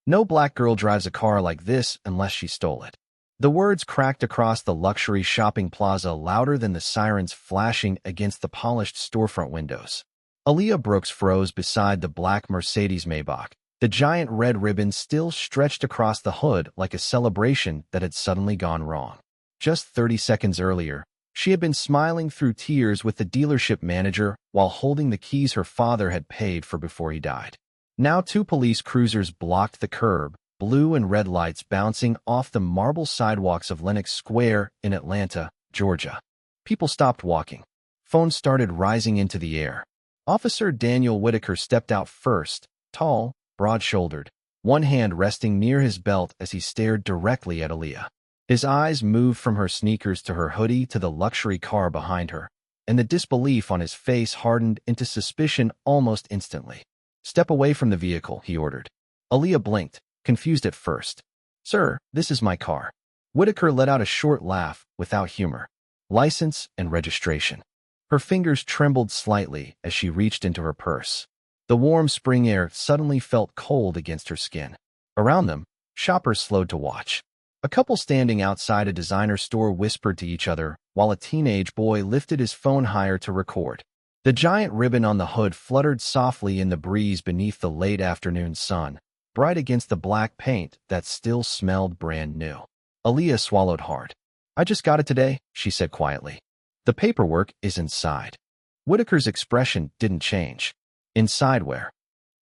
No black girl drives a car like this unless she stole it. The words cracked across the luxury shopping plaza louder than the sirens flashing against the polished storefront windows. Aaliyah Brooks froze beside the black Mercedes Maybach, the giant red ribbon still stretched across the hood like a celebration that had suddenly gone wrong. Just 30 seconds earlier, she had been smiling through tears with the dealership manager while holding the keys her father had paid for before he died. Now 2 police cruisers blocked the curb, blue and red lights bouncing off the marble sidewalks of Lenox Square in Atlanta, Georgia. People stopped walking. Phones started rising into the air. Officer Daniel Whitaker stepped out first, tall, broad-shouldered, one hand resting near his belt as he stared directly at Aaliyah. His eyes moved from her sneakers to her hoodie to the luxury car behind her, and the disbelief on his face hardened into suspicion almost instantly. "Step away from the vehicle," he ordered. Aaliyah blinked, confused at first. "Sir, this is my car." Whitaker let out a short laugh, without humor. "License and registration." Her fingers trembled slightly as she reached into her purse. The warm spring air suddenly felt cold against her skin. Around them, shoppers slowed to watch. A couple standing outside a designer store whispered to each other, while a teenage boy lifted his phone higher to record. The giant ribbon on the hood fluttered softly in the breeze beneath the late afternoon sun, bright against the black paint that still smelled brand new. Aaliyah swallowed hard. "I just got it today," she said quietly. "The paperwork is inside." Whitaker's expression didn't change. "Inside where?"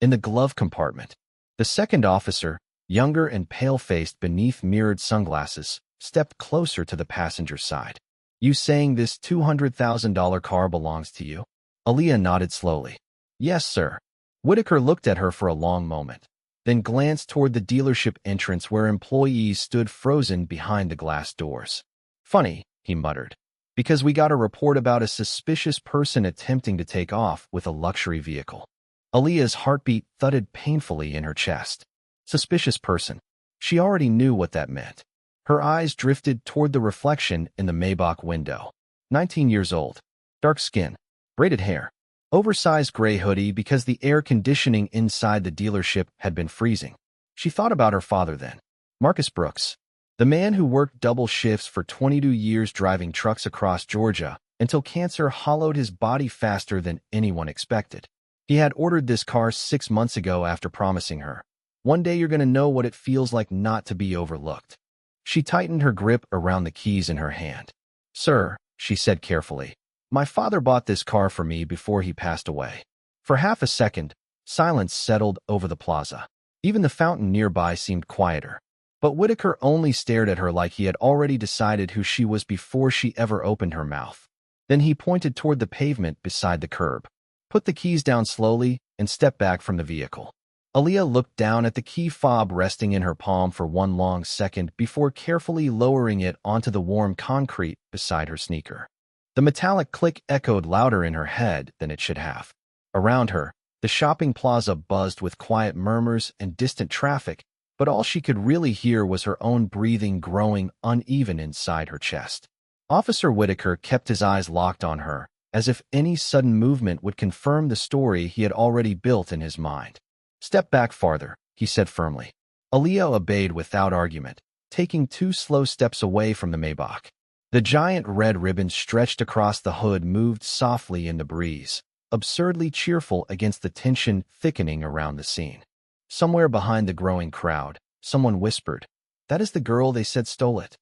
"In the glove compartment." The second officer, younger and pale-faced beneath mirrored sunglasses, stepped closer to the passenger side. "You saying this $200,000 car belongs to you?" Aaliyah nodded slowly. "Yes, sir." Whitaker looked at her for a long moment, then glanced toward the dealership entrance where employees stood frozen behind the glass doors. "Funny," he muttered, "because we got a report about a suspicious person attempting to take off with a luxury vehicle." Aaliyah's heartbeat thudded painfully in her chest. Suspicious person. She already knew what that meant. Her eyes drifted toward the reflection in the Maybach window. 19 years old. Dark skin. Braided hair. Oversized gray hoodie because the air conditioning inside the dealership had been freezing. She thought about her father then. Marcus Brooks. The man who worked double shifts for 22 years driving trucks across Georgia until cancer hollowed his body faster than anyone expected. He had ordered this car 6 months ago after promising her, "One day you're going to know what it feels like not to be overlooked." She tightened her grip around the keys in her hand. "Sir," she said carefully, "my father bought this car for me before he passed away." For half a second, silence settled over the plaza. Even the fountain nearby seemed quieter. But Whitaker only stared at her like he had already decided who she was before she ever opened her mouth. Then he pointed toward the pavement beside the curb. "Put the keys down slowly and step back from the vehicle." Aaliyah looked down at the key fob resting in her palm for one long second before carefully lowering it onto the warm concrete beside her sneaker. The metallic click echoed louder in her head than it should have. Around her, the shopping plaza buzzed with quiet murmurs and distant traffic, but all she could really hear was her own breathing growing uneven inside her chest. Officer Whitaker kept his eyes locked on her, as if any sudden movement would confirm the story he had already built in his mind. "Step back farther," he said firmly. Aaliyah obeyed without argument, taking 2 slow steps away from the Maybach. The giant red ribbon stretched across the hood moved softly in the breeze, absurdly cheerful against the tension thickening around the scene. Somewhere behind the growing crowd, someone whispered, "That is the girl they said stole it."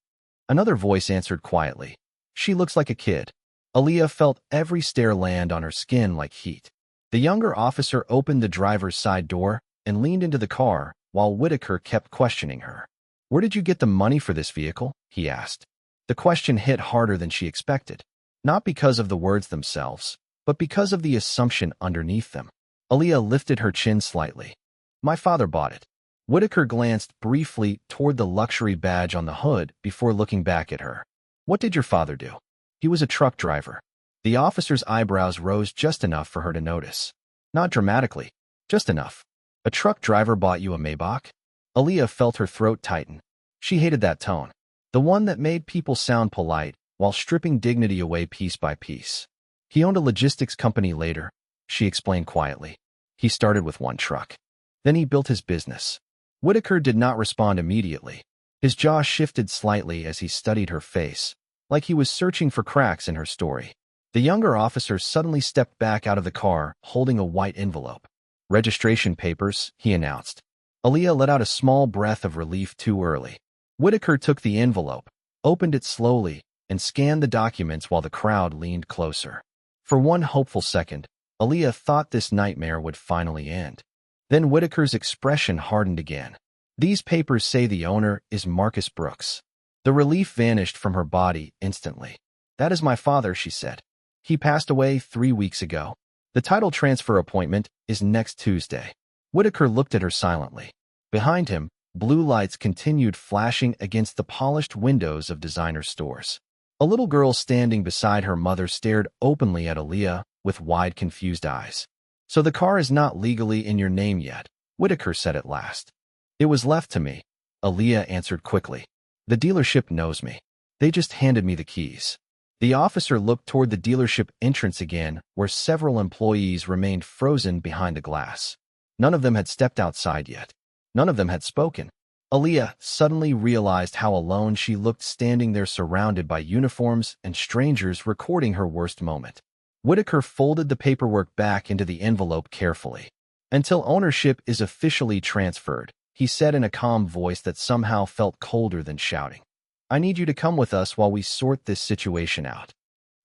Another voice answered quietly, "She looks like a kid." Aaliyah felt every stare land on her skin like heat. The younger officer opened the driver's side door and leaned into the car while Whitaker kept questioning her. "Where did you get the money for this vehicle?" he asked. The question hit harder than she expected, not because of the words themselves, but because of the assumption underneath them. Aaliyah lifted her chin slightly. "My father bought it." Whitaker glanced briefly toward the luxury badge on the hood before looking back at her. "What did your father do?" "He was a truck driver." The officer's eyebrows rose just enough for her to notice. Not dramatically, just enough. "A truck driver bought you a Maybach?" Aaliyah felt her throat tighten. She hated that tone, the one that made people sound polite while stripping dignity away piece by piece. "He owned a logistics company later," she explained quietly. "He started with one truck. Then he built his business. Whitaker did not respond immediately. His jaw shifted slightly as he studied her face, like he was searching for cracks in her story. The younger officer suddenly stepped back out of the car, holding a white envelope. "Registration papers," he announced. Aaliyah let out a small breath of relief too early. Whitaker took the envelope, opened it slowly, and scanned the documents while the crowd leaned closer. For one hopeful second, Aaliyah thought this nightmare would finally end. Then Whitaker's expression hardened again. "These papers say the owner is Marcus Brooks." The relief vanished from her body instantly. "That is my father," she said. "He passed away 3 weeks ago. The title transfer appointment is next Tuesday." Whitaker looked at her silently. Behind him, blue lights continued flashing against the polished windows of designer stores. A little girl standing beside her mother stared openly at Aaliyah with wide, confused eyes. "So the car is not legally in your name yet," Whitaker said at last. "It was left to me," Aaliyah answered quickly. "The dealership knows me. They just handed me the keys." The officer looked toward the dealership entrance again, where several employees remained frozen behind the glass. None of them had stepped outside yet. None of them had spoken. Aaliyah suddenly realized how alone she looked standing there surrounded by uniforms and strangers recording her worst moment. Whitaker folded the paperwork back into the envelope carefully. "Until ownership is officially transferred," he said in a calm voice that somehow felt colder than shouting. "I need you to come with us while we sort this situation out."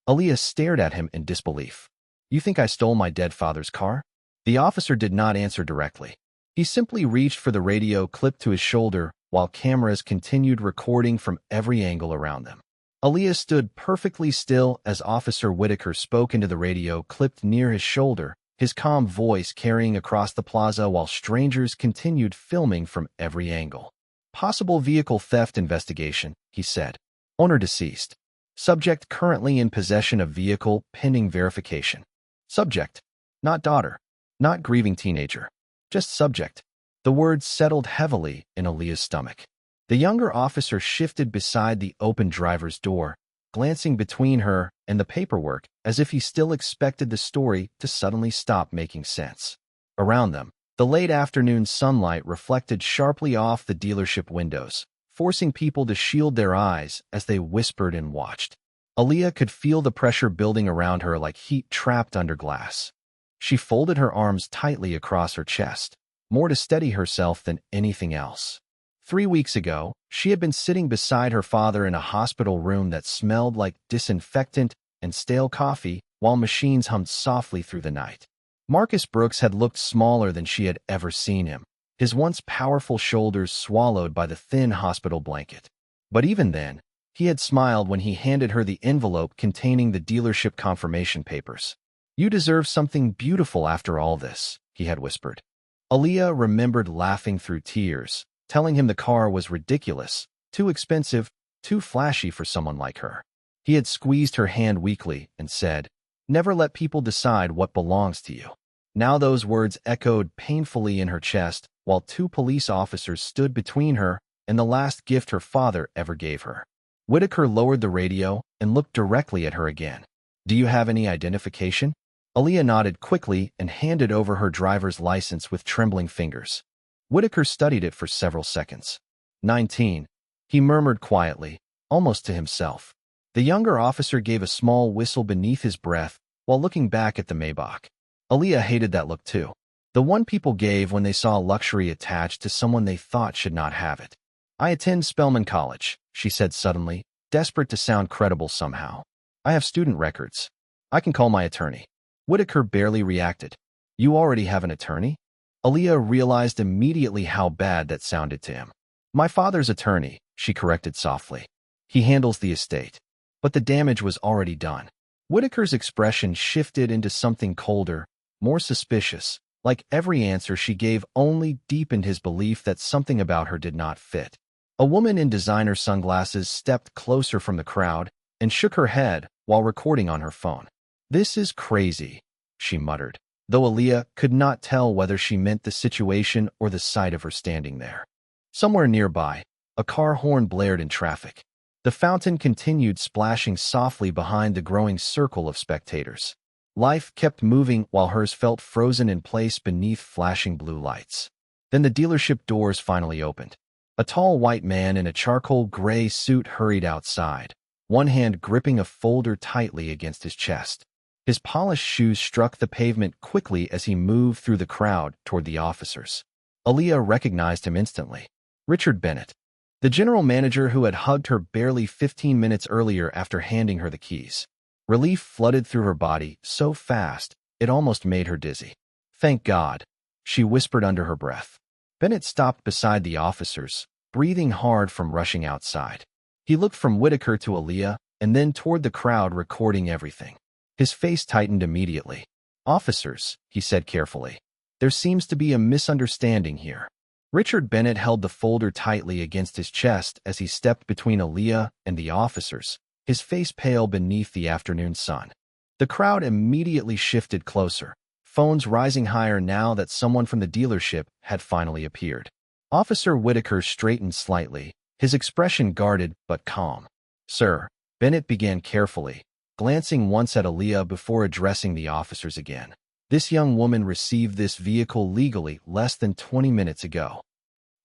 Aaliyah stared at him in disbelief. "You think I stole my dead father's car?" The officer did not answer directly. He simply reached for the radio clipped to his shoulder while cameras continued recording from every angle around them. Aaliyah stood perfectly still as Officer Whitaker spoke into the radio clipped near his shoulder, his calm voice carrying across the plaza while strangers continued filming from every angle. "Possible vehicle theft investigation," he said. "Owner deceased. Subject currently in possession of vehicle pending verification." Subject. Not daughter. Not grieving teenager. Just subject. The words settled heavily in Aaliyah's stomach. The younger officer shifted beside the open driver's door, glancing between her and the paperwork as if he still expected the story to suddenly stop making sense. Around them, the late afternoon sunlight reflected sharply off the dealership windows, forcing people to shield their eyes as they whispered and watched. Aaliyah could feel the pressure building around her like heat trapped under glass. She folded her arms tightly across her chest, more to steady herself than anything else. 3 weeks ago, she had been sitting beside her father in a hospital room that smelled like disinfectant and stale coffee while machines hummed softly through the night. Marcus Brooks had looked smaller than she had ever seen him, his once powerful shoulders swallowed by the thin hospital blanket. But even then, he had smiled when he handed her the envelope containing the dealership confirmation papers. "You deserve something beautiful after all this," he had whispered. Aaliyah remembered laughing through tears, telling him the car was ridiculous, too expensive, too flashy for someone like her. He had squeezed her hand weakly and said, "Never let people decide what belongs to you." Now those words echoed painfully in her chest while 2 police officers stood between her and the last gift her father ever gave her. Whitaker lowered the radio and looked directly at her again. "Do you have any identification?" Aaliyah nodded quickly and handed over her driver's license with trembling fingers. Whitaker studied it for several seconds. 19, he murmured quietly, almost to himself. The younger officer gave a small whistle beneath his breath while looking back at the Maybach. Aaliyah hated that look too. The one people gave when they saw luxury attached to someone they thought should not have it. "I attend Spelman College," she said suddenly, desperate to sound credible somehow. "I have student records. I can call my attorney." Whitaker barely reacted. "You already have an attorney?" Aaliyah realized immediately how bad that sounded to him. "My father's attorney," she corrected softly. "He handles the estate." But the damage was already done. Whitaker's expression shifted into something colder, more suspicious, like every answer she gave only deepened his belief that something about her did not fit. A woman in designer sunglasses stepped closer from the crowd and shook her head while recording on her phone. "This is crazy," she muttered, though Aaliyah could not tell whether she meant the situation or the sight of her standing there. Somewhere nearby, a car horn blared in traffic. The fountain continued splashing softly behind the growing circle of spectators. Life kept moving while hers felt frozen in place beneath flashing blue lights. Then the dealership doors finally opened. A tall white man in a charcoal gray suit hurried outside, one hand gripping a folder tightly against his chest. His polished shoes struck the pavement quickly as he moved through the crowd toward the officers. Aaliyah recognized him instantly. Richard Bennett, the general manager who had hugged her barely 15 minutes earlier after handing her the keys. Relief flooded through her body so fast, it almost made her dizzy. "Thank God," she whispered under her breath. Bennett stopped beside the officers, breathing hard from rushing outside. He looked from Whitaker to Aaliyah and then toward the crowd recording everything. His face tightened immediately. "Officers," he said carefully, "there seems to be a misunderstanding here." Richard Bennett held the folder tightly against his chest as he stepped between Aaliyah and the officers, his face pale beneath the afternoon sun. The crowd immediately shifted closer, phones rising higher now that someone from the dealership had finally appeared. Officer Whitaker straightened slightly, his expression guarded but calm. "Sir," Bennett began carefully, glancing once at Aaliyah before addressing the officers again. "This young woman received this vehicle legally less than 20 minutes ago."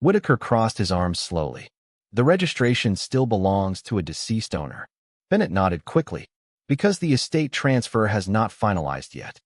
Whitaker crossed his arms slowly. "The registration still belongs to a deceased owner." Bennett nodded quickly. "Because the estate transfer has not finalized yet."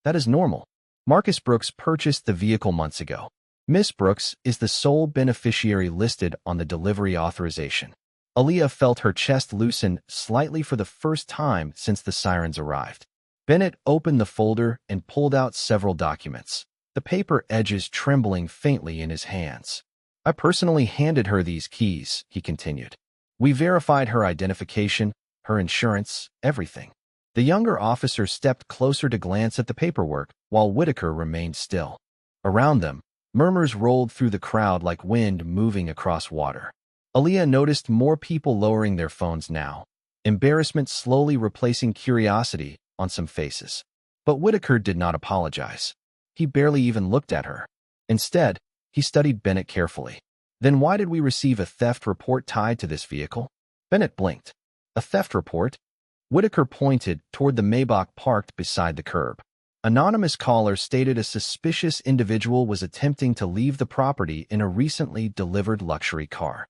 "That is normal. Marcus Brooks purchased the vehicle months ago. Miss Brooks is the sole beneficiary listed on the delivery authorization." Aaliyah felt her chest loosen slightly for the first time since the sirens arrived. Bennett opened the folder and pulled out several documents, the paper edges trembling faintly in his hands. "I personally handed her these keys," he continued. "We verified her identification, her insurance, everything." The younger officer stepped closer to glance at the paperwork, while Whitaker remained still. Around them, murmurs rolled through the crowd like wind moving across water. Aaliyah noticed more people lowering their phones now, embarrassment slowly replacing curiosity on some faces. But Whitaker did not apologize. He barely even looked at her. Instead, he studied Bennett carefully. "Then why did we receive a theft report tied to this vehicle?" Bennett blinked. "A theft report?" Whitaker pointed toward the Maybach parked beside the curb. Anonymous caller stated a suspicious individual was attempting to leave the property in a recently delivered luxury car.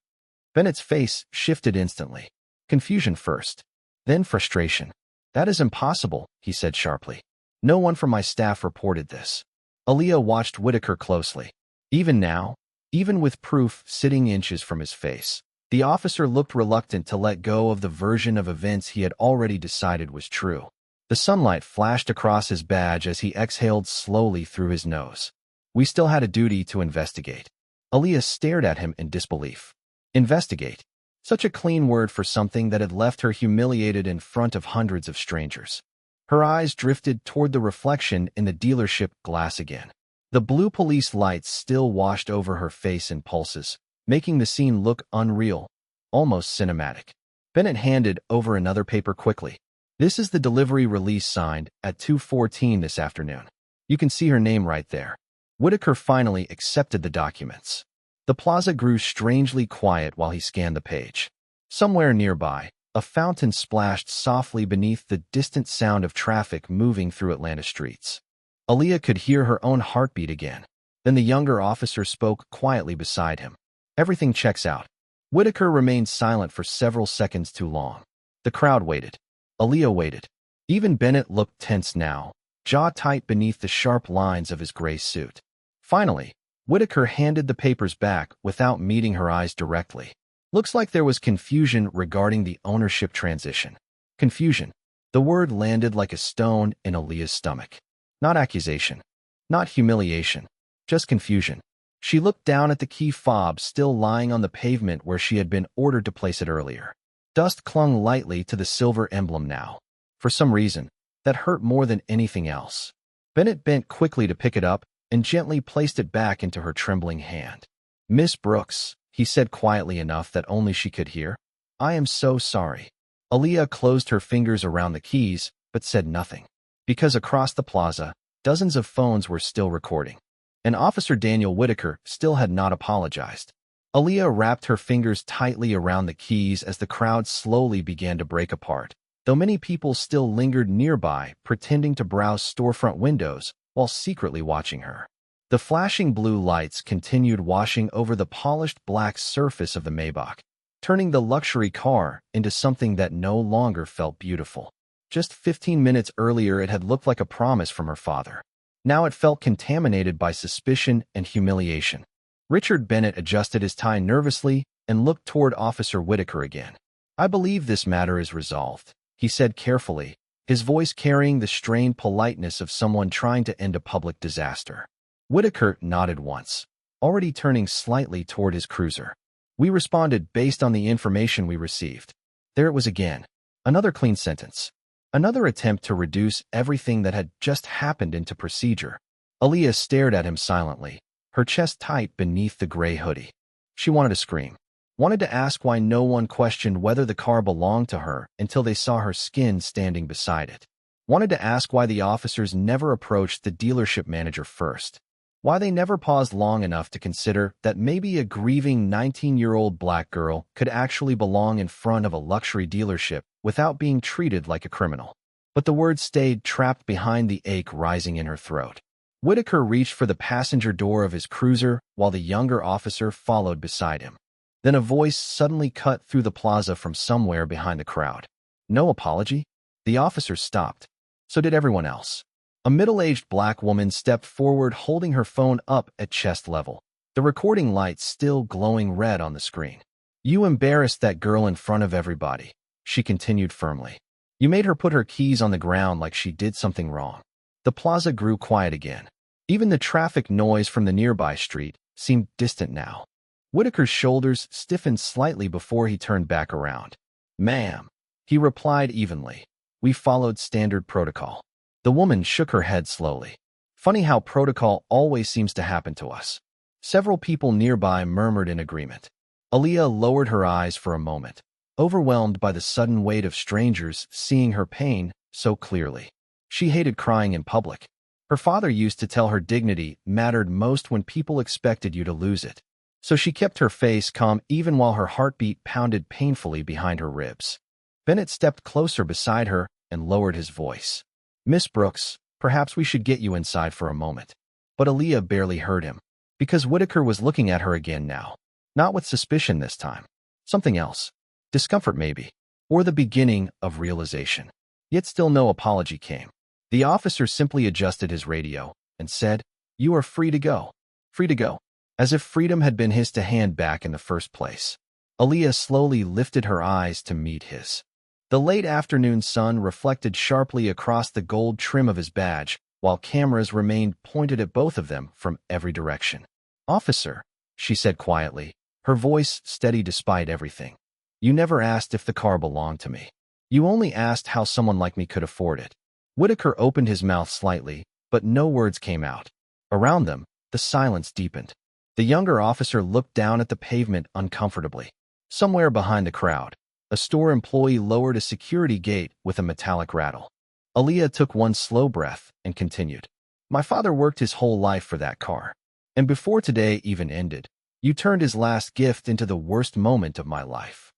Bennett's face shifted instantly. Confusion first, then frustration. "That is impossible," he said sharply. "No one from my staff reported this." Aaliyah watched Whitaker closely. Even now, even with proof sitting inches from his face, the officer looked reluctant to let go of the version of events he had already decided was true. The sunlight flashed across his badge as he exhaled slowly through his nose. "We still had a duty to investigate." Aaliyah stared at him in disbelief. Investigate. Such a clean word for something that had left her humiliated in front of hundreds of strangers. Her eyes drifted toward the reflection in the dealership glass again. The blue police lights still washed over her face and pulses, making the scene look unreal, almost cinematic. Bennett handed over another paper quickly. "This is the delivery release signed at 2:14 this afternoon. You can see her name right there." Whitaker finally accepted the documents. The plaza grew strangely quiet while he scanned the page. Somewhere nearby, a fountain splashed softly beneath the distant sound of traffic moving through Atlanta streets. Aaliyah could hear her own heartbeat again. Then the younger officer spoke quietly beside him. "Everything checks out." Whitaker remained silent for several seconds too long. The crowd waited. Aaliyah waited. Even Bennett looked tense now, jaw tight beneath the sharp lines of his gray suit. Finally, Whitaker handed the papers back without meeting her eyes directly. "Looks like there was confusion regarding the ownership transition." Confusion. The word landed like a stone in Aaliyah's stomach. Not accusation. Not humiliation. Just confusion. She looked down at the key fob still lying on the pavement where she had been ordered to place it earlier. Dust clung lightly to the silver emblem now. For some reason, that hurt more than anything else. Bennett bent quickly to pick it up and gently placed it back into her trembling hand. "Miss Brooks," he said quietly enough that only she could hear, "I am so sorry." Aaliyah closed her fingers around the keys, but said nothing. Because across the plaza, dozens of phones were still recording. And Officer Daniel Whitaker still had not apologized. Aaliyah wrapped her fingers tightly around the keys as the crowd slowly began to break apart, though many people still lingered nearby, pretending to browse storefront windows while secretly watching her. The flashing blue lights continued washing over the polished black surface of the Maybach, turning the luxury car into something that no longer felt beautiful. Just 15 minutes earlier, it had looked like a promise from her father. Now it felt contaminated by suspicion and humiliation. Richard Bennett adjusted his tie nervously and looked toward Officer Whitaker again. "I believe this matter is resolved," he said carefully, his voice carrying the strained politeness of someone trying to end a public disaster. Whitaker nodded once, already turning slightly toward his cruiser. "We responded based on the information we received." There it was again. Another clean sentence. Another attempt to reduce everything that had just happened into procedure. Aaliyah stared at him silently, her chest tight beneath the gray hoodie. She wanted to scream. Wanted to ask why no one questioned whether the car belonged to her until they saw her skin standing beside it. Wanted to ask why the officers never approached the dealership manager first. Why they never paused long enough to consider that maybe a grieving 19-year-old black girl could actually belong in front of a luxury dealership without being treated like a criminal. But the words stayed trapped behind the ache rising in her throat. Whitaker reached for the passenger door of his cruiser while the younger officer followed beside him. Then a voice suddenly cut through the plaza from somewhere behind the crowd. "No apology?" The officer stopped. So did everyone else. A middle-aged black woman stepped forward holding her phone up at chest level, the recording light still glowing red on the screen. "You embarrassed that girl in front of everybody," she continued firmly. "You made her put her keys on the ground like she did something wrong." The plaza grew quiet again. Even the traffic noise from the nearby street seemed distant now. Whitaker's shoulders stiffened slightly before he turned back around. "Ma'am," he replied evenly. "We followed standard protocol." The woman shook her head slowly. "Funny how protocol always seems to happen to us." Several people nearby murmured in agreement. Aaliyah lowered her eyes for a moment, overwhelmed by the sudden weight of strangers seeing her pain so clearly. She hated crying in public. Her father used to tell her dignity mattered most when people expected you to lose it. So she kept her face calm even while her heartbeat pounded painfully behind her ribs. Bennett stepped closer beside her and lowered his voice. "Miss Brooks, perhaps we should get you inside for a moment." But Aaliyah barely heard him, because Whitaker was looking at her again now. Not with suspicion this time. Something else. Discomfort maybe. Or the beginning of realization. Yet still no apology came. The officer simply adjusted his radio and said, "You are free to go." Free to go. As if freedom had been his to hand back in the first place. Aaliyah slowly lifted her eyes to meet his. The late afternoon sun reflected sharply across the gold trim of his badge, while cameras remained pointed at both of them from every direction. "Officer," she said quietly, her voice steady despite everything. "You never asked if the car belonged to me. You only asked how someone like me could afford it." Whitaker opened his mouth slightly, but no words came out. Around them, the silence deepened. The younger officer looked down at the pavement uncomfortably. Somewhere behind the crowd, a store employee lowered a security gate with a metallic rattle. Aaliyah took one slow breath and continued. "My father worked his whole life for that car. And before today even ended, you turned his last gift into the worst moment of my life."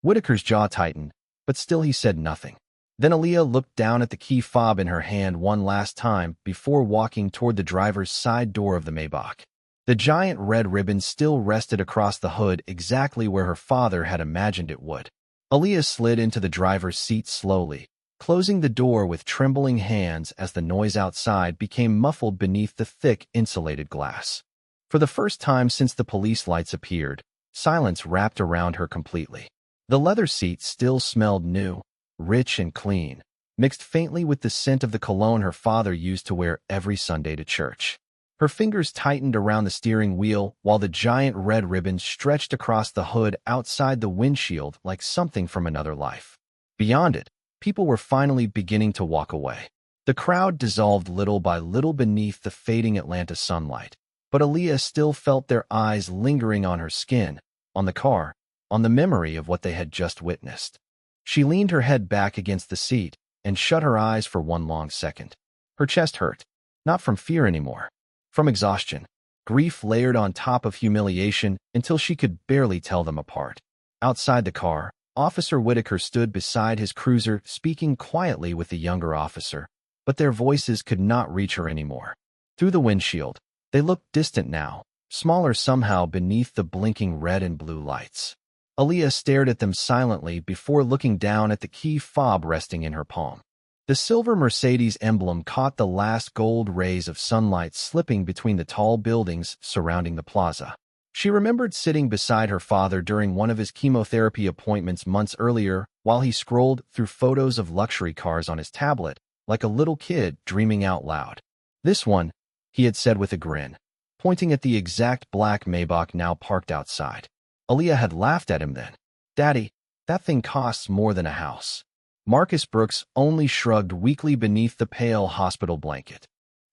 Whitaker's jaw tightened, but still he said nothing. Then Aaliyah looked down at the key fob in her hand one last time before walking toward the driver's side door of the Maybach. The giant red ribbon still rested across the hood exactly where her father had imagined it would. Aaliyah slid into the driver's seat slowly, closing the door with trembling hands as the noise outside became muffled beneath the thick, insulated glass. For the first time since the police lights appeared, silence wrapped around her completely. The leather seat still smelled new, rich and clean, mixed faintly with the scent of the cologne her father used to wear every Sunday to church. Her fingers tightened around the steering wheel while the giant red ribbon stretched across the hood outside the windshield like something from another life. Beyond it, people were finally beginning to walk away. The crowd dissolved little by little beneath the fading Atlanta sunlight, but Aaliyah still felt their eyes lingering on her skin, on the car, on the memory of what they had just witnessed. She leaned her head back against the seat and shut her eyes for one long second. Her chest hurt, not from fear anymore. From exhaustion, grief layered on top of humiliation until she could barely tell them apart. Outside the car, Officer Whitaker stood beside his cruiser speaking quietly with the younger officer, but their voices could not reach her anymore. Through the windshield, They looked distant now, smaller somehow beneath the blinking red and blue lights. Aaliyah stared at them silently before looking down at the key fob resting in her palm. The silver Mercedes emblem caught the last gold rays of sunlight slipping between the tall buildings surrounding the plaza. She remembered sitting beside her father during one of his chemotherapy appointments months earlier while he scrolled through photos of luxury cars on his tablet, like a little kid dreaming out loud. "This one," he had said with a grin, pointing at the exact black Maybach now parked outside. Aaliyah had laughed at him then. "Daddy, that thing costs more than a house." Marcus Brooks only shrugged weakly beneath the pale hospital blanket.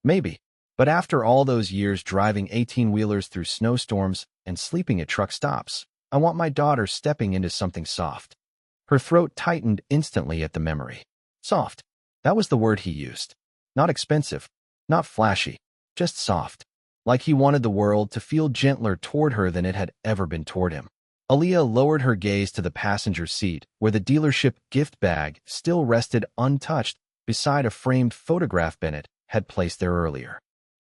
"Maybe, but after all those years driving 18-wheelers through snowstorms and sleeping at truck stops, I want my daughter stepping into something soft." Her throat tightened instantly at the memory. Soft. That was the word he used. Not expensive, not flashy, just soft. Like he wanted the world to feel gentler toward her than it had ever been toward him. Aaliyah lowered her gaze to the passenger seat, where the dealership gift bag still rested untouched beside a framed photograph Bennett had placed there earlier.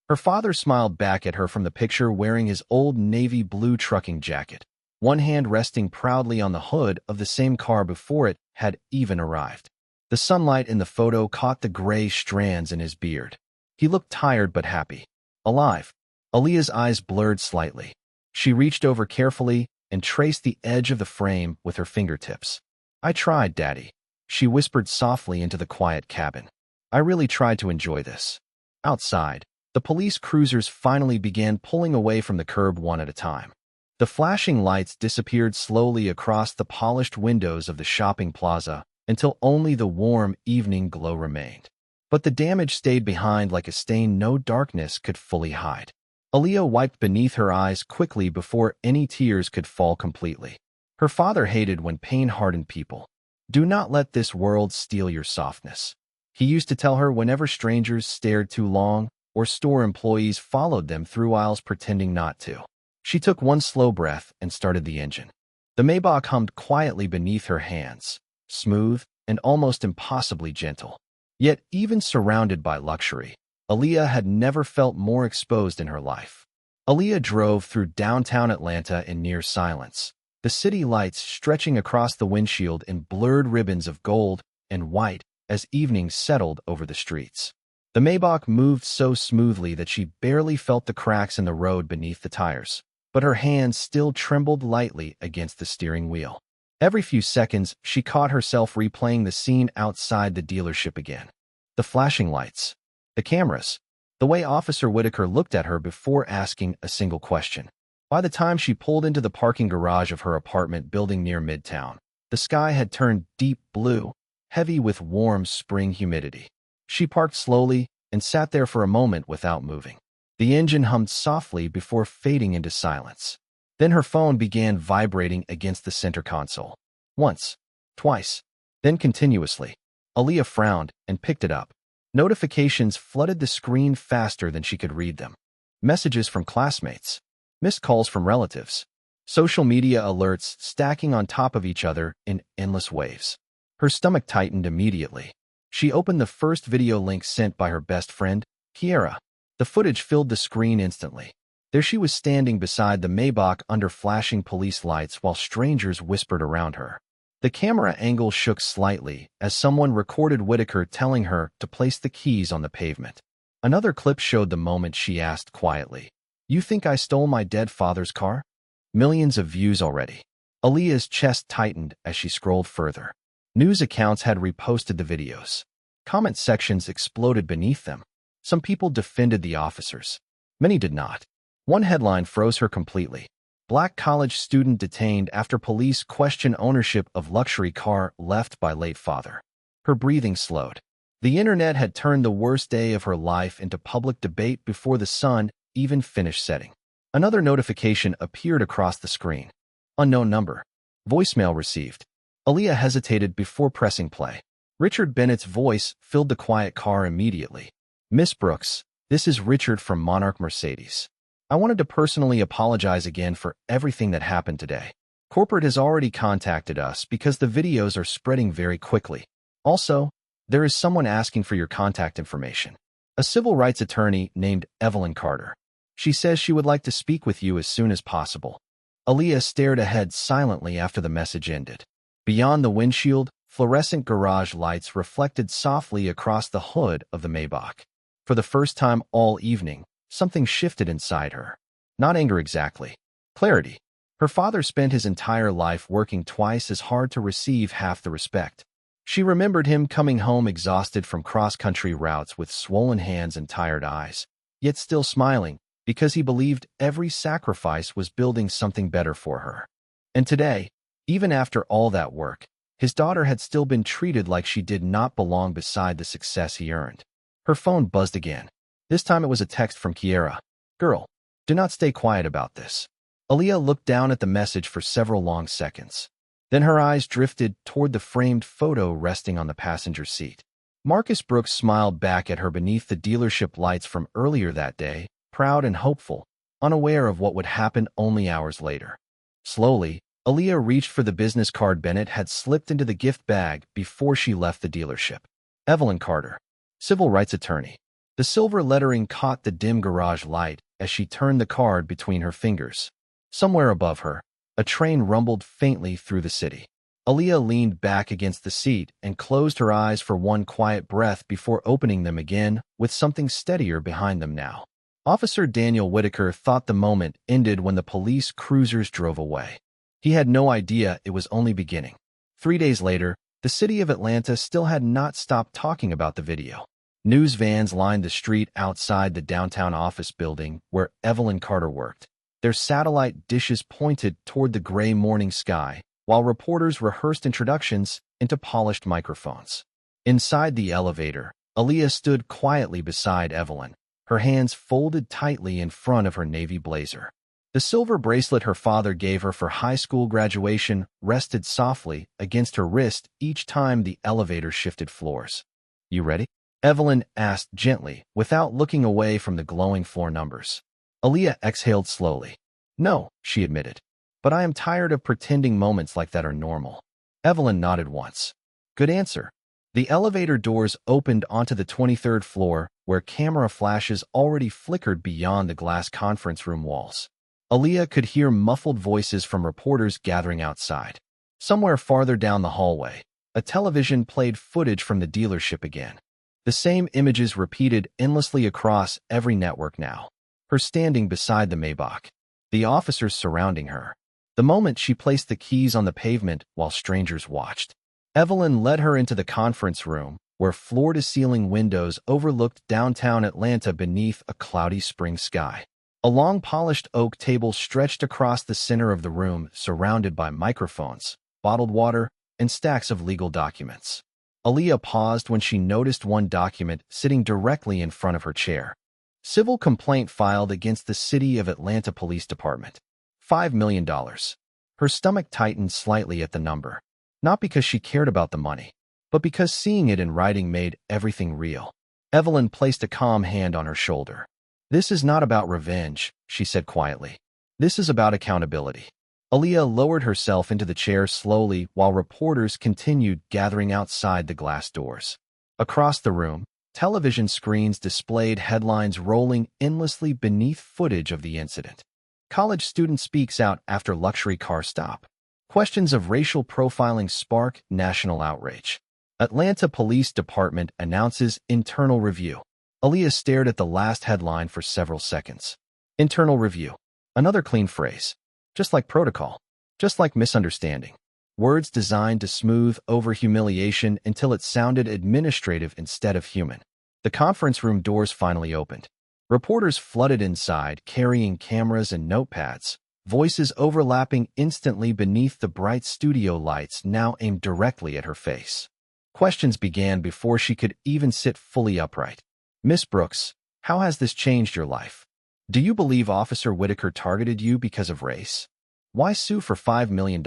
Her father smiled back at her from the picture wearing his old navy blue trucking jacket, one hand resting proudly on the hood of the same car before it had even arrived. The sunlight in the photo caught the gray strands in his beard. He looked tired but happy. Alive. Aaliyah's eyes blurred slightly. She reached over carefully and traced the edge of the frame with her fingertips. "I tried, Daddy," she whispered softly into the quiet cabin. "I really tried to enjoy this." Outside, the police cruisers finally began pulling away from the curb one at a time. The flashing lights disappeared slowly across the polished windows of the shopping plaza until only the warm evening glow remained. But the damage stayed behind like a stain no darkness could fully hide. Aaliyah wiped beneath her eyes quickly before any tears could fall completely. Her father hated when pain hardened people. "Do not let this world steal your softness," he used to tell her whenever strangers stared too long or store employees followed them through aisles pretending not to. She took one slow breath and started the engine. The Maybach hummed quietly beneath her hands, smooth and almost impossibly gentle. Yet even surrounded by luxury, Aaliyah had never felt more exposed in her life. Aaliyah drove through downtown Atlanta in near silence, the city lights stretching across the windshield in blurred ribbons of gold and white as evening settled over the streets. The Maybach moved so smoothly that she barely felt the cracks in the road beneath the tires, but her hands still trembled lightly against the steering wheel. Every few seconds, she caught herself replaying the scene outside the dealership again. The flashing lights, the cameras, the way Officer Whitaker looked at her before asking a single question. By the time she pulled into the parking garage of her apartment building near Midtown, the sky had turned deep blue, heavy with warm spring humidity. She parked slowly and sat there for a moment without moving. The engine hummed softly before fading into silence. Then her phone began vibrating against the center console. Once, twice, then continuously. Aaliyah frowned and picked it up. Notifications flooded the screen faster than she could read them. Messages from classmates, missed calls from relatives, social media alerts stacking on top of each other in endless waves. Her stomach tightened immediately. She opened the first video link sent by her best friend, Kiera. The footage filled the screen instantly. There she was standing beside the Maybach under flashing police lights while strangers whispered around her. The camera angle shook slightly as someone recorded Whitaker telling her to place the keys on the pavement. Another clip showed the moment she asked quietly, "You think I stole my dead father's car?" Millions of views already. Aaliyah's chest tightened as she scrolled further. News accounts had reposted the videos. Comment sections exploded beneath them. Some people defended the officers. Many did not. One headline froze her completely. Black college student detained after police question ownership of luxury car left by late father. Her breathing slowed. The internet had turned the worst day of her life into public debate before the sun even finished setting. Another notification appeared across the screen. Unknown number. Voicemail received. Aaliyah hesitated before pressing play. Richard Bennett's voice filled the quiet car immediately. "Miss Brooks, this is Richard from Monarch Mercedes. I wanted to personally apologize again for everything that happened today. Corporate has already contacted us because the videos are spreading very quickly. Also, there is someone asking for your contact information. A civil rights attorney named Evelyn Carter. She says she would like to speak with you as soon as possible. Aaliyah stared ahead silently after the message ended. Beyond the windshield, fluorescent garage lights reflected softly across the hood of the Maybach. For the first time all evening, something shifted inside her. Not anger exactly. Clarity. Her father spent his entire life working twice as hard to receive half the respect. She remembered him coming home exhausted from cross-country routes with swollen hands and tired eyes, yet still smiling, because he believed every sacrifice was building something better for her. And today, even after all that work, his daughter had still been treated like she did not belong beside the success he earned. Her phone buzzed again. This time it was a text from Kiera. "Girl, do not stay quiet about this." Aaliyah looked down at the message for several long seconds. Then her eyes drifted toward the framed photo resting on the passenger seat. Marcus Brooks smiled back at her beneath the dealership lights from earlier that day, proud and hopeful, unaware of what would happen only hours later. Slowly, Aaliyah reached for the business card Bennett had slipped into the gift bag before she left the dealership. Evelyn Carter, civil rights attorney. The silver lettering caught the dim garage light as she turned the card between her fingers. Somewhere above her, a train rumbled faintly through the city. Aaliyah leaned back against the seat and closed her eyes for one quiet breath before opening them again with something steadier behind them now. Officer Daniel Whitaker thought the moment ended when the police cruisers drove away. He had no idea it was only beginning. 3 days later, the city of Atlanta still had not stopped talking about the video. News vans lined the street outside the downtown office building where Evelyn Carter worked. Their satellite dishes pointed toward the gray morning sky, while reporters rehearsed introductions into polished microphones. Inside the elevator, Aaliyah stood quietly beside Evelyn, her hands folded tightly in front of her navy blazer. The silver bracelet her father gave her for high school graduation rested softly against her wrist each time the elevator shifted floors. "You ready?" Evelyn asked gently, without looking away from the glowing floor numbers. Aaliyah exhaled slowly. "No," she admitted. "But I am tired of pretending moments like that are normal." Evelyn nodded once. "Good answer." The elevator doors opened onto the 23rd floor, where camera flashes already flickered beyond the glass conference room walls. Aaliyah could hear muffled voices from reporters gathering outside. Somewhere farther down the hallway, a television played footage from the dealership again. The same images repeated endlessly across every network now. Her standing beside the Maybach, the officers surrounding her. The moment she placed the keys on the pavement while strangers watched. Evelyn led her into the conference room, where floor-to-ceiling windows overlooked downtown Atlanta beneath a cloudy spring sky. A long polished oak table stretched across the center of the room, surrounded by microphones, bottled water, and stacks of legal documents. Aaliyah paused when she noticed one document sitting directly in front of her chair. Civil complaint filed against the City of Atlanta Police Department. $5 million. Her stomach tightened slightly at the number, not because she cared about the money, but because seeing it in writing made everything real. Evelyn placed a calm hand on her shoulder. "This is not about revenge," she said quietly. "This is about accountability." Aaliyah lowered herself into the chair slowly while reporters continued gathering outside the glass doors. Across the room, television screens displayed headlines rolling endlessly beneath footage of the incident. College student speaks out after luxury car stop. Questions of racial profiling spark national outrage. Atlanta Police Department announces internal review. Aaliyah stared at the last headline for several seconds. Internal review. Another clean phrase. Just like protocol. Just like misunderstanding. Words designed to smooth over humiliation until it sounded administrative instead of human. The conference room doors finally opened. Reporters flooded inside, carrying cameras and notepads, voices overlapping instantly beneath the bright studio lights now aimed directly at her face. Questions began before she could even sit fully upright. "Miss Brooks, how has this changed your life? Do you believe Officer Whitaker targeted you because of race? Why sue for $5 million?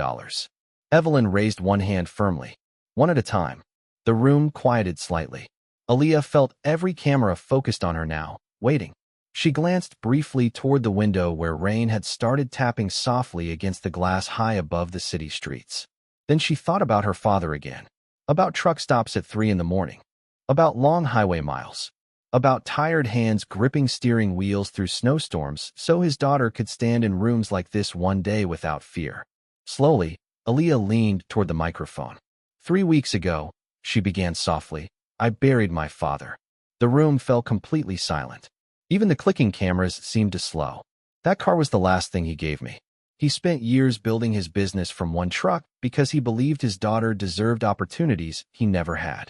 Evelyn raised one hand firmly, one at a time. The room quieted slightly. Aaliyah felt every camera focused on her now, waiting. She glanced briefly toward the window where rain had started tapping softly against the glass high above the city streets. Then she thought about her father again, about truck stops at 3 in the morning, about long highway miles, About tired hands gripping steering wheels through snowstorms so his daughter could stand in rooms like this one day without fear. Slowly, Aaliyah leaned toward the microphone. 3 weeks ago, she began softly, I buried my father. The room fell completely silent. Even the clicking cameras seemed to slow. That car was the last thing he gave me. He spent years building his business from one truck because he believed his daughter deserved opportunities he never had.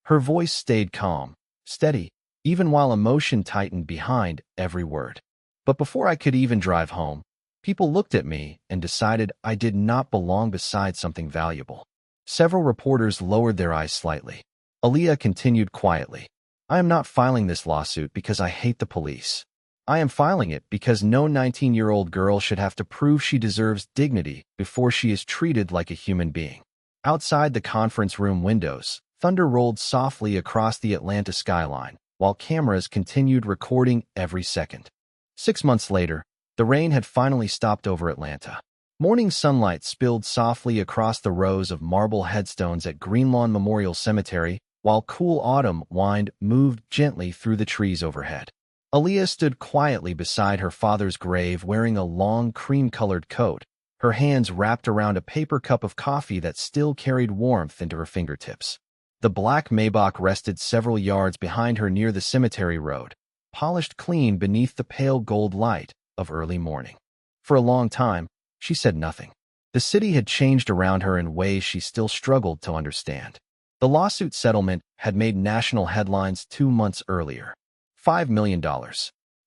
Her voice stayed calm, steady, even while emotion tightened behind every word. But before I could even drive home, people looked at me and decided I did not belong beside something valuable. Several reporters lowered their eyes slightly. Aaliyah continued quietly. I am not filing this lawsuit because I hate the police. I am filing it because no 19-year-old girl should have to prove she deserves dignity before she is treated like a human being. Outside the conference room windows, thunder rolled softly across the Atlanta skyline, while cameras continued recording every second. 6 months later, the rain had finally stopped over Atlanta. Morning sunlight spilled softly across the rows of marble headstones at Greenlawn Memorial Cemetery, while cool autumn wind moved gently through the trees overhead. Aaliyah stood quietly beside her father's grave wearing a long cream-colored coat, her hands wrapped around a paper cup of coffee that still carried warmth into her fingertips. The black Maybach rested several yards behind her near the cemetery road, polished clean beneath the pale gold light of early morning. For a long time, she said nothing. The city had changed around her in ways she still struggled to understand. The lawsuit settlement had made national headlines 2 months earlier. $5 million.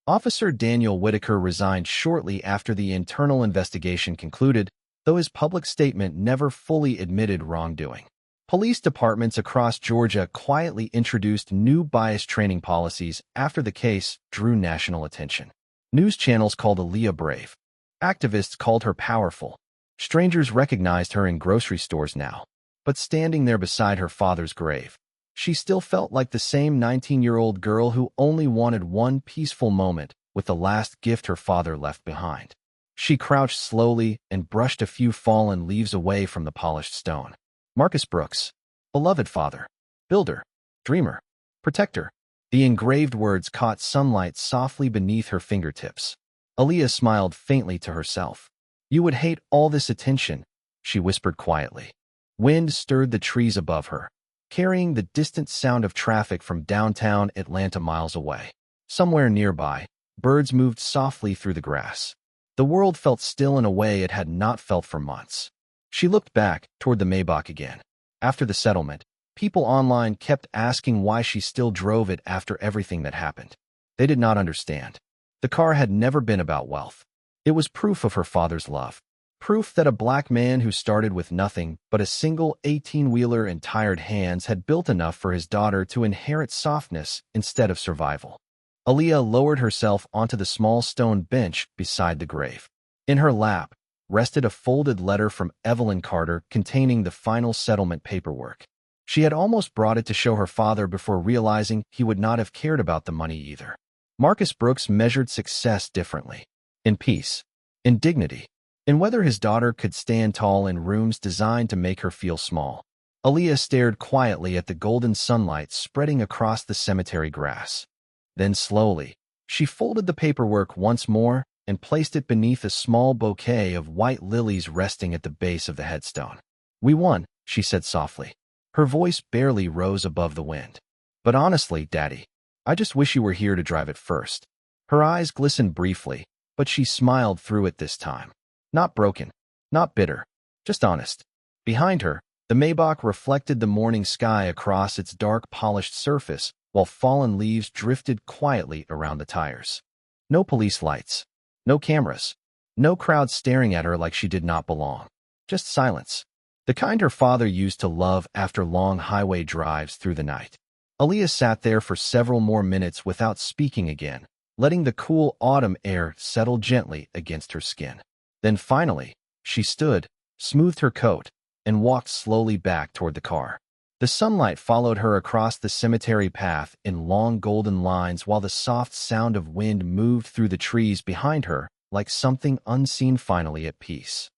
Officer Daniel Whitaker resigned shortly after the internal investigation concluded, though his public statement never fully admitted wrongdoing. Police departments across Georgia quietly introduced new bias training policies after the case drew national attention. News channels called Aaliyah brave. Activists called her powerful. Strangers recognized her in grocery stores now. But standing there beside her father's grave, she still felt like the same 19-year-old girl who only wanted one peaceful moment with the last gift her father left behind. She crouched slowly and brushed a few fallen leaves away from the polished stone. Marcus Brooks, beloved father, builder, dreamer, protector. The engraved words caught sunlight softly beneath her fingertips. Aaliyah smiled faintly to herself. You would hate all this attention, she whispered quietly. Wind stirred the trees above her, carrying the distant sound of traffic from downtown Atlanta miles away. Somewhere nearby, birds moved softly through the grass. The world felt still in a way it had not felt for months. She looked back toward the Maybach again. After the settlement, people online kept asking why she still drove it after everything that happened. They did not understand. The car had never been about wealth. It was proof of her father's love. Proof that a black man who started with nothing but a single 18-wheeler and tired hands had built enough for his daughter to inherit softness instead of survival. Aaliyah lowered herself onto the small stone bench beside the grave. In her lap rested a folded letter from Evelyn Carter containing the final settlement paperwork. She had almost brought it to show her father before realizing he would not have cared about the money either. Marcus Brooks measured success differently. In peace, in dignity, in whether his daughter could stand tall in rooms designed to make her feel small. Aaliyah stared quietly at the golden sunlight spreading across the cemetery grass. Then slowly, she folded the paperwork once more and placed it beneath a small bouquet of white lilies resting at the base of the headstone. We won, she said softly. Her voice barely rose above the wind. But honestly, Daddy, I just wish you were here to drive it first. Her eyes glistened briefly, but she smiled through it this time. Not broken, not bitter, just honest. Behind her, the Maybach reflected the morning sky across its dark polished surface, while fallen leaves drifted quietly around the tires. No police lights, no cameras, no crowd staring at her like she did not belong. Just silence. The kind her father used to love after long highway drives through the night. Aaliyah sat there for several more minutes without speaking again, letting the cool autumn air settle gently against her skin. Then finally, she stood, smoothed her coat, and walked slowly back toward the car. The sunlight followed her across the cemetery path in long golden lines while the soft sound of wind moved through the trees behind her like something unseen finally at peace.